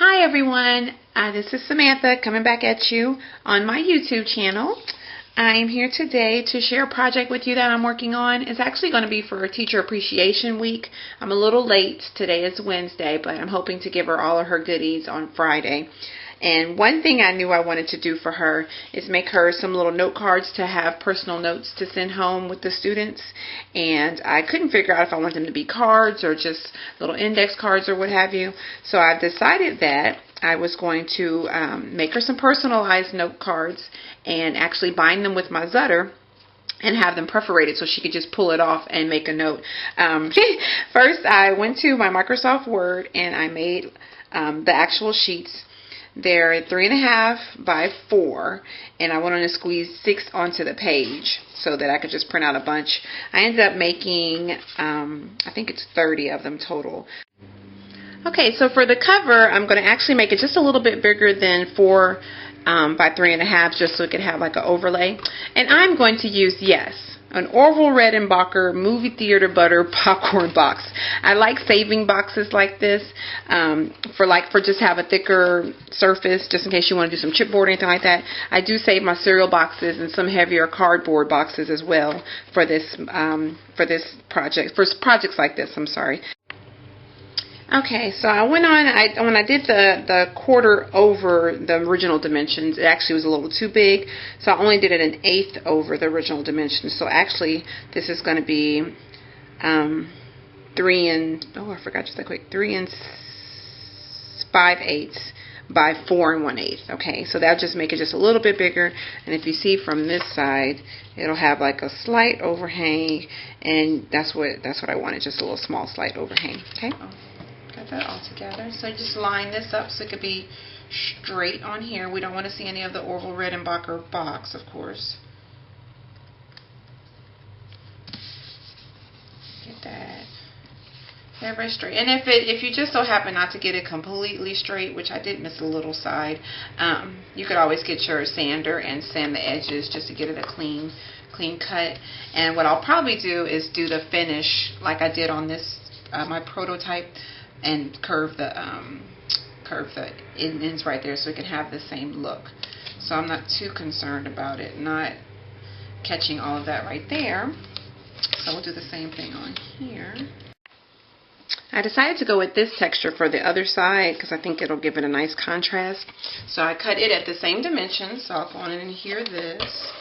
Hi everyone, this is Samantha coming back at you on my YouTube channel. I am here today to share a project with you that I'm working on. It's actually going to be for Teacher Appreciation Week. I'm a little late. Today is Wednesday, but I'm hoping to give her all of her goodies on Friday. And one thing I knew I wanted to do for her is make her some little note cards to have personal notes to send home with the students. And I couldn't figure out if I want them to be cards or just little index cards or what have you. So I've decided that I was going to make her some personalized note cards and actually bind them with my Zutter and have them perforated so she could just pull it off and make a note. First, I went to my Microsoft Word and I made the actual sheets. They're 3.5 by 4, and I wanted to squeeze 6 onto the page so that I could just print out a bunch. I ended up making, I think it's 30 of them total. Okay, so for the cover, I'm going to actually make it just a little bit bigger than 4 by 3.5, just so it could have like an overlay. And I'm going to use, yes, an Orville Redenbacher movie theater butter popcorn box. I like saving boxes like this for just have a thicker surface, just in case you want to do some chipboard or anything like that. I do save my cereal boxes and some heavier cardboard boxes as well for this project, for projects like this. I'm sorry. Okay, so I went on, when I did the quarter over the original dimensions, it actually was a little too big, so I only did it 1/8 over the original dimensions. So actually, this is going to be 3 and 5/8 by 4 1/8. Okay, so that'll just make it just a little bit bigger, and if you see from this side, it'll have like a slight overhang, and that's what I wanted, just a little small slight overhang. Okay. Got that all together. So just line this up so it could be straight on here. We don't want to see any of the Orville Redenbacher box, of course. Get that very straight. And if you just so happen not to get it completely straight, which I did miss a little side, you could always get your sander and sand the edges just to get it a clean cut. And what I'll probably do is do the finish like I did on this my prototype, and curve the ends right there so it can have the same look. So I'm not too concerned about it not catching all of that right there. So we'll do the same thing on here. I decided to go with this texture for the other side because I think it'll give it a nice contrast. So I cut it at the same dimensions. So I'll go on in here this.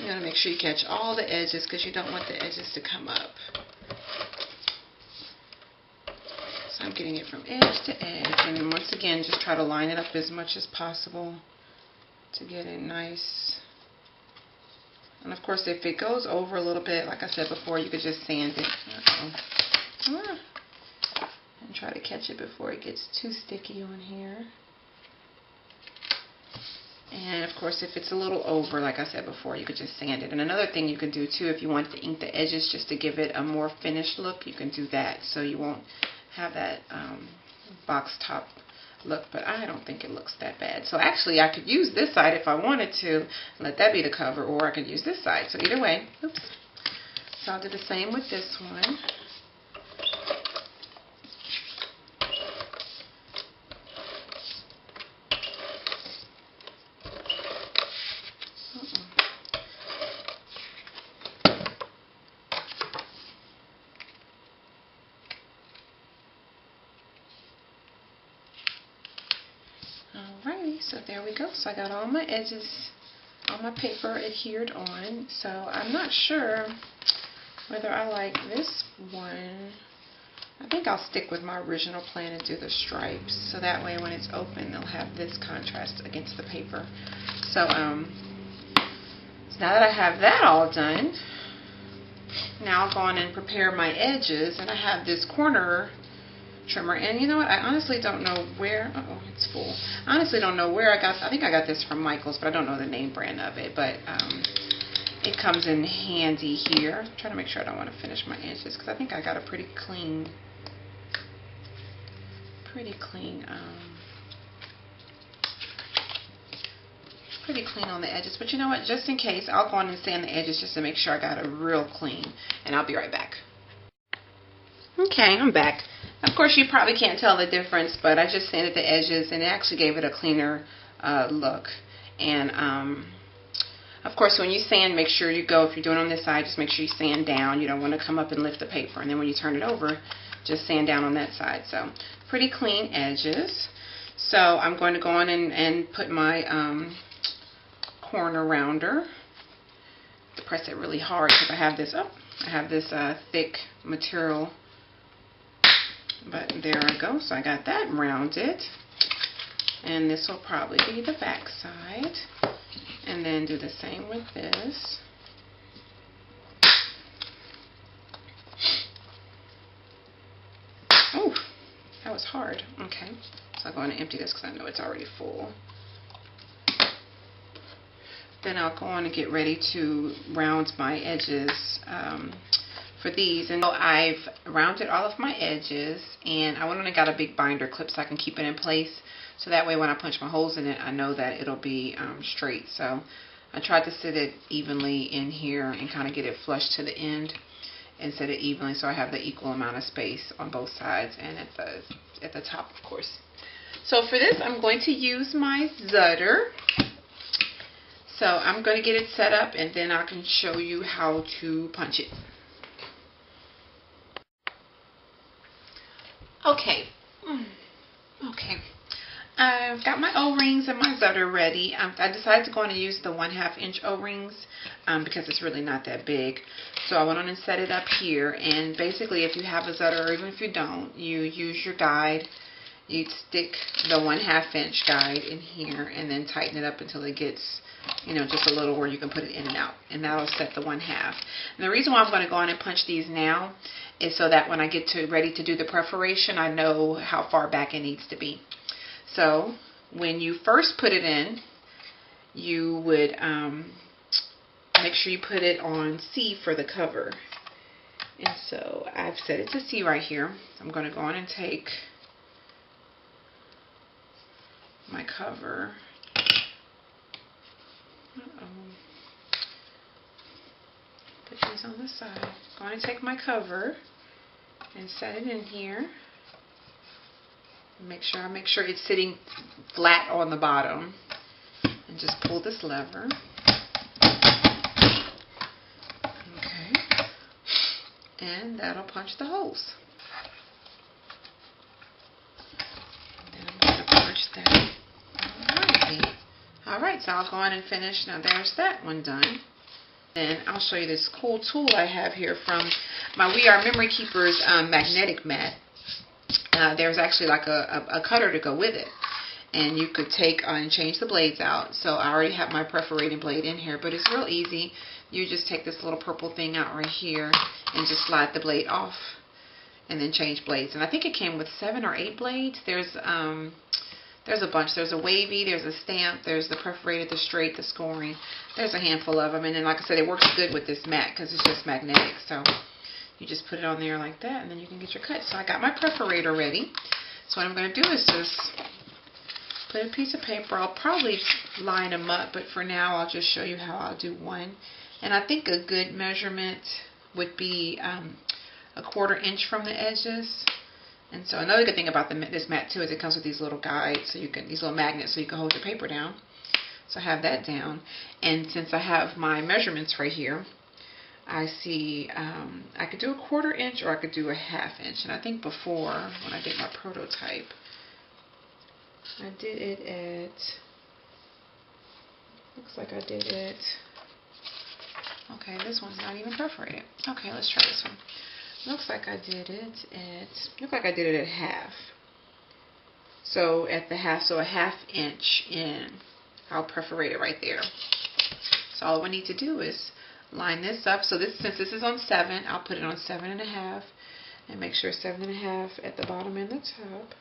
You want to make sure you catch all the edges because you don't want the edges to come up. So I'm getting it from edge to edge, and then once again just try to line it up as much as possible to get it nice. And of course, if it goes over a little bit, like I said before, you could just sand it. And try to catch it before it gets too sticky on here. And of course, if it's a little over, like I said before, you could just sand it. And another thing you can do too, if you want to ink the edges just to give it a more finished look, you can do that, so you won't have that box top look. But I don't think it looks that bad. So actually, I could use this side if I wanted to, let that be the cover, or I could use this side. So either way, oops. So I'll do the same with this one. Alrighty, so there we go. So I got all my edges on my paper adhered on. So I'm not sure whether I like this one. I think I'll stick with my original plan and do the stripes. So that way when it's open, they'll have this contrast against the paper. So, so now that I have that all done, now I'll go on and prepare my edges. And I have this corner trimmer, and you know what, I honestly don't know where, it's full. I honestly don't know where I think I got this from Michael's, but I don't know the name brand of it, but it comes in handy here. I'm trying to make sure I don't want to finish my edges, because I think I got a pretty clean on the edges. But you know what, just in case, I'll go on and sand the edges just to make sure I got it real clean, and I'll be right back. Okay, I'm back. Of course, you probably can't tell the difference, but I just sanded the edges, and it actually gave it a cleaner look. And of course, when you sand, make sure you go, if you're doing it on this side, just make sure you sand down. You don't want to come up and lift the paper. And then when you turn it over, just sand down on that side. So pretty clean edges. So I'm going to go on and put my corner rounder. Press it really hard because I have this thick material. But there I go. So I got that rounded. And this will probably be the back side. And then do the same with this. Oh, that was hard. Okay. So I'm going to empty this because I know it's already full. Then I'll go on and get ready to round my edges for these. And so I've rounded all of my edges, and I went on and got a big binder clip so I can keep it in place. So that way when I punch my holes in it, I know that it'll be straight. So I tried to sit it evenly in here and kind of get it flush to the end and set it evenly so I have the equal amount of space on both sides and at the top, of course. So for this, I'm going to use my Zutter. So I'm going to get it set up, and then I can show you how to punch it. Okay. I've got my O-rings and my Zutter ready. I decided to go on and use the 1/2 inch O-rings because it's really not that big. So I went on and set it up here. And basically, if you have a Zutter, or even if you don't, you use your guide. You stick the 1/2 inch guide in here and then tighten it up until it gets, you know, just a little where you can put it in and out. And that'll set the 1/2. And the reason why I'm going to go on and punch these now is so that when I get ready to do the perforation, I know how far back it needs to be. So when you first put it in, you would make sure you put it on C for the cover. And so I've set it to C right here. I'm going to go on and take my cover. Put these on the side. I'm going to take my cover and set it in here. Make sure it's sitting flat on the bottom, and just pull this lever. Okay, and that'll punch the holes. Then I'm going to punch that. Alright, so I'll go on and finish. Now there's that one done. Then I'll show you this cool tool I have here from my We Are Memory Keepers magnetic mat. There's actually like a cutter to go with it, and you could take and change the blades out. So I already have my perforating blade in here, but it's real easy. You just take this little purple thing out right here and just slide the blade off and then change blades. And I think it came with 7 or 8 blades. There's a bunch. There's a wavy, there's a stamp, there's the perforated, the straight, the scoring. There's a handful of them. And then, like I said, it works good with this mat because it's just magnetic. So you just put it on there like that, and then you can get your cut. So I got my perforator ready. So what I'm going to do is just put a piece of paper. I'll probably line them up, but for now I'll just show you how I'll do one. And I think a good measurement would be 1/4 inch from the edges. And so another good thing about this mat too is it comes with these little guides, so these little magnets, so you can hold your paper down. So I have that down. And since I have my measurements right here, I see I could do 1/4 inch or I could do 1/2 inch. And I think before, when I did my prototype, I did it at, looks like I did it, okay, this one's not even perforated. Okay, let's try this one. Looks like I did it at 1/2. So at the 1/2, so 1/2 inch in, I'll perforate it right there. So all we need to do is line this up. So since this is on 7, I'll put it on 7.5 and make sure 7.5 at the bottom and the top.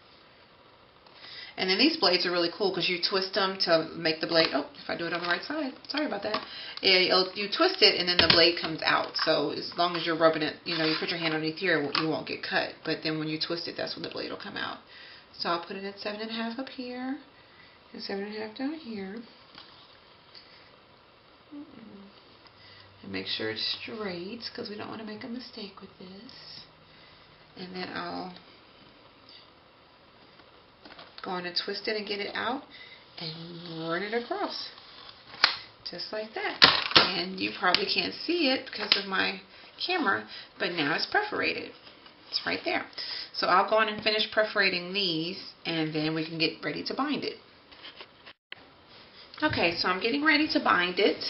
And then these blades are really cool because you twist them to make the blade, oh, if I do it on the right side, sorry about that. You twist it and then the blade comes out. So as long as you're rubbing it, you put your hand underneath here, you won't get cut. But then when you twist it, that's when the blade will come out. So I'll put it at 7.5 up here and 7.5 down here. And make sure it's straight because we don't want to make a mistake with this. And then I'll going to twist it and get it out and run it across. Just like that. And you probably can't see it because of my camera, but now it's perforated. It's right there. So I'll go on and finish perforating these, and then we can get ready to bind it. Okay, so I'm getting ready to bind it,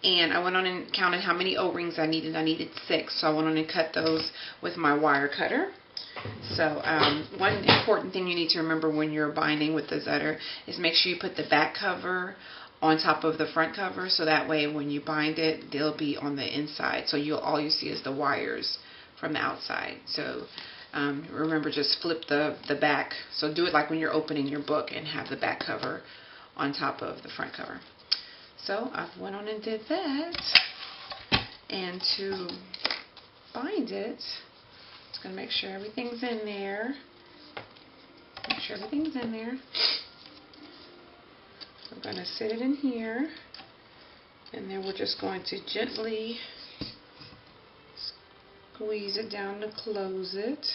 and I went on and counted how many O-rings I needed. I needed 6, so I went on and cut those with my wire cutter. So one important thing you need to remember when you're binding with the Zutter is make sure you put the back cover on top of the front cover, so that way when you bind it, they'll be on the inside. So all you see is the wires from the outside. So remember, just flip the back. So do it like when you're opening your book and have the back cover on top of the front cover. So I went on and did that. And to bind it, just going to make sure everything's in there. Make sure everything's in there. We're going to sit it in here, and then we're just going to gently squeeze it down to close it.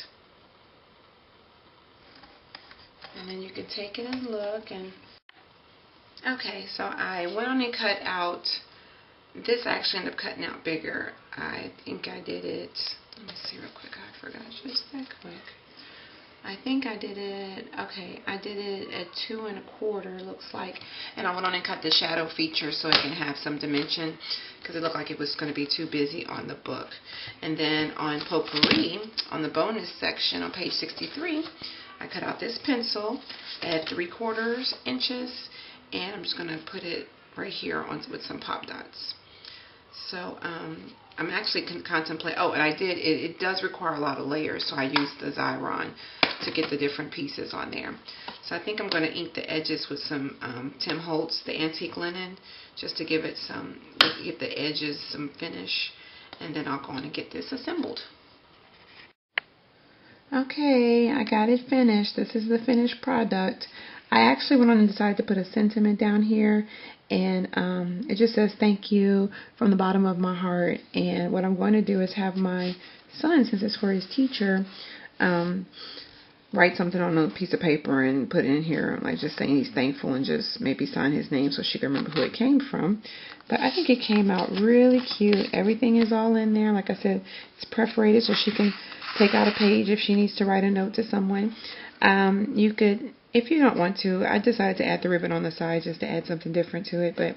And then you can take it and look. And okay, so I went on and cut out, this I actually ended up cutting out bigger. I think I did it, let me see real quick, I forgot just that quick. I think I did it, okay, I did it at 2 1/4, looks like. And I went on and cut the shadow feature so it can have some dimension, because it looked like it was going to be too busy on the book. And then on Potpourri, on the bonus section on page 63, I cut out this pencil at 3/4 inches, and I'm just going to put it right here on with some pop dots. So I'm actually contemplating, oh, and I did, it does require a lot of layers, so I used the Xyron to get the different pieces on there. So I think I'm going to ink the edges with some Tim Holtz, the antique linen, just to give it give the edges some finish, and then I'll go on and get this assembled. Okay, I got it finished. This is the finished product. I actually went on and decided to put a sentiment down here, and it just says thank you from the bottom of my heart. And what I'm going to do is have my son, since it's for his teacher, write something on a piece of paper and put it in here, like just saying he's thankful, and just maybe sign his name so she can remember who it came from. But I think it came out really cute. Everything is all in there. Like I said, it's perforated so she can take out a page if she needs to write a note to someone. You could, if you don't want to, I decided to add the ribbon on the side just to add something different to it, but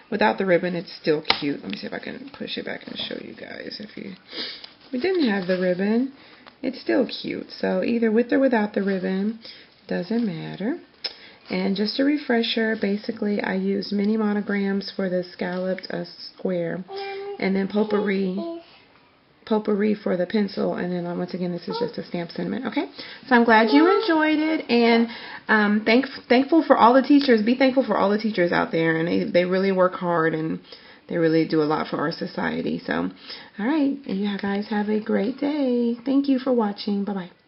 without the ribbon it's still cute. Let me see if I can push it back and show you guys. If we didn't have the ribbon, it's still cute. So either with or without the ribbon, doesn't matter. And just a refresher, basically I used mini monograms for the scalloped square, and then potpourri for the pencil, and then once again this is just a stamped sentiment. Okay, so I'm glad you enjoyed it, and thankful for all the teachers. Be thankful for all the teachers out there, and they really work hard, and they really do a lot for our society. So, all right, and you guys have a great day. Thank you for watching. Bye-bye.